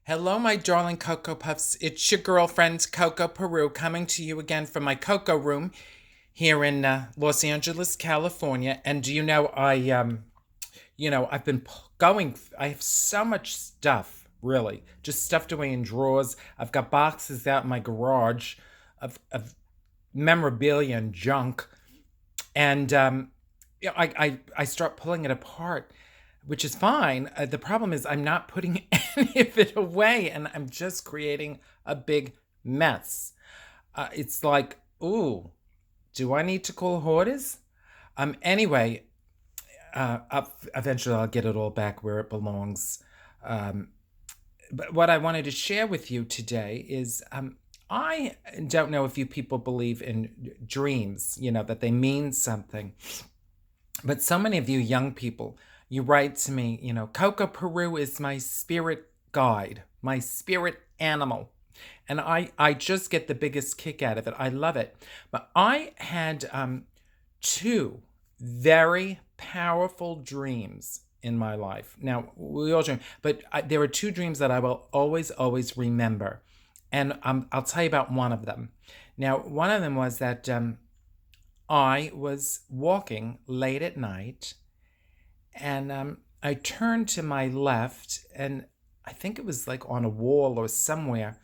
Hello, my darling Cocoa Puffs. It's your girlfriend, Coco Peru, coming to you again from my Cocoa room here in Los Angeles, California. And do you know, I've been going, I have so much stuff, really, just stuffed away in drawers. I've got boxes out in my garage of memorabilia and junk. And I start pulling it apart, which is fine. The problem is I'm not putting any of it away, and I'm just creating a big mess. It's like, ooh, do I need to call hoarders? Anyway, eventually I'll get it all back where it belongs. Um, but what I wanted to share with you today is I don't know if you people believe in dreams, that they mean something. But so many of you young people, you write to me, Coco Peru is my spirit guide, my spirit animal. And I just get the biggest kick out of it. I love it. But I had two very powerful dreams in my life. Now, we all dream, but there are two dreams that I will always, always remember. And I'll tell you about one of them. Now, one of them was that I was walking late at night, and I turned to my left, and I think it was like on a wall or somewhere.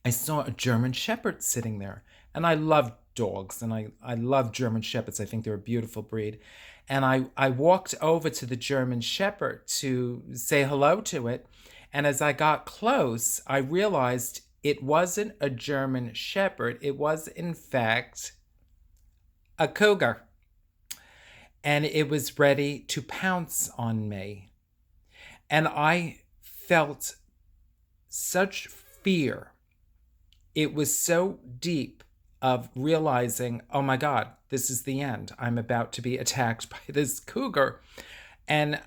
I saw a German Shepherd sitting there, and I love dogs, and I love German Shepherds. I think they're a beautiful breed. And I walked over to the German Shepherd to say hello to it. And as I got close, I realized it wasn't a German Shepherd. It was, in fact, a cougar, and it was ready to pounce on me. And I felt such fear. It was so deep of realizing, oh my God, this is the end. I'm about to be attacked by this cougar. And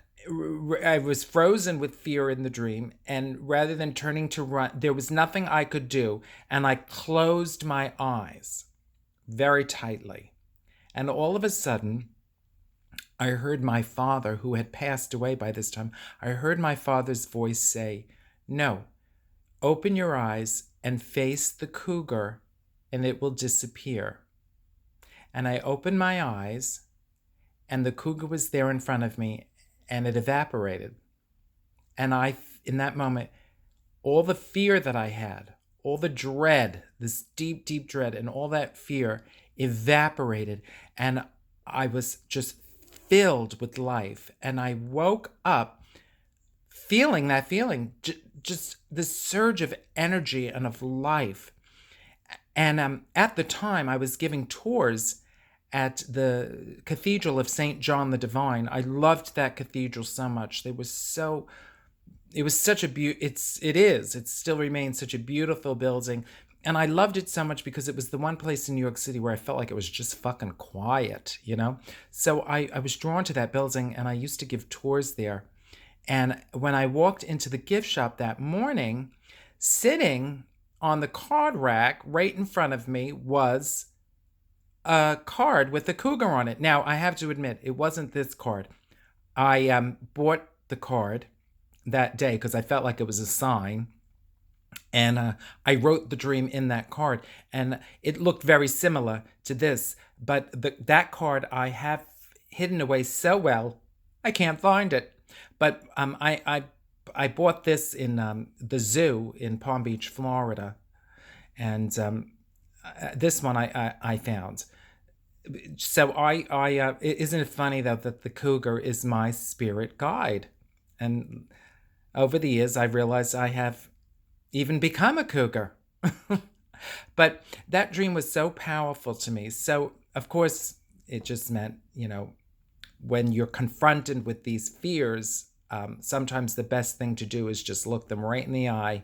I was frozen with fear in the dream. And rather than turning to run, there was nothing I could do. And I closed my eyes very tightly. And all of a sudden, I heard my father, who had passed away by this time, I heard my father's voice say, no, open your eyes and face the cougar, and it will disappear. And I opened my eyes, and the cougar was there in front of me, and it evaporated. And in that moment, all the fear that I had, all the dread, this deep, deep dread, and all that fear evaporated. And I was just filled with life. And I woke up feeling that feeling, just this surge of energy and of life. And at the time, I was giving tours at the Cathedral of St. John the Divine. I loved that cathedral so much. It was such a it still remains such a beautiful building. And I loved it so much because it was the one place in New York City where I felt like it was just fucking quiet. So I was drawn to that building, and I used to give tours there. And when I walked into the gift shop that morning, sitting on the card rack right in front of me was a card with a cougar on it. Now, I have to admit, it wasn't this card. I bought the card that day because I felt like it was a sign. And I wrote the dream in that card. And it looked very similar to this. But that card I have hidden away so well, I can't find it. But I bought this in the zoo in Palm Beach, Florida. And this one I found. So isn't it funny though that the cougar is my spirit guide? And over the years, I realized I have even become a cougar. But that dream was so powerful to me. So, of course, it just meant, when you're confronted with these fears, sometimes the best thing to do is just look them right in the eye,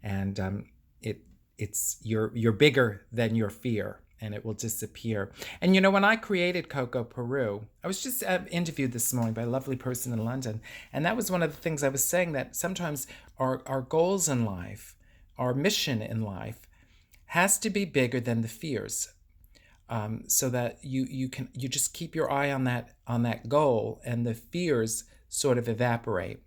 and it's you're bigger than your fear, and it will disappear. And when I created Coco Peru, I was just interviewed this morning by a lovely person in London, and that was one of the things I was saying, that sometimes our goals in life, our mission in life, has to be bigger than the fears, so that you just keep your eye on that goal, and the fears sort of evaporate.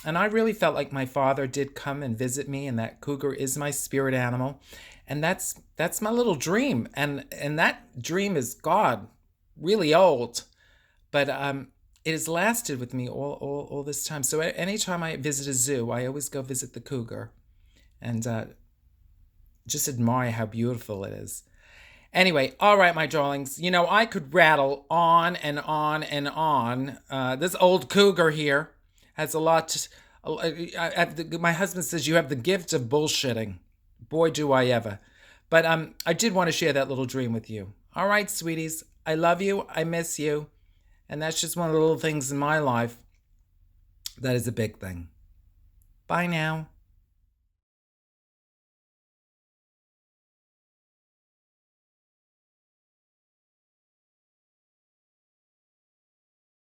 And I really felt like my father did come and visit me, and that cougar is my spirit animal. And that's my little dream. And that dream is God, really old. But it has lasted with me all this time. So anytime I visit a zoo, I always go visit the cougar and just admire how beautiful it is. Anyway, all right, my darlings. I could rattle on and on and on. This old cougar here has a lot. My husband says you have the gift of bullshitting. Boy, do I ever. But I did want to share that little dream with you. All right, sweeties. I love you. I miss you. And that's just one of the little things in my life that is a big thing. Bye now.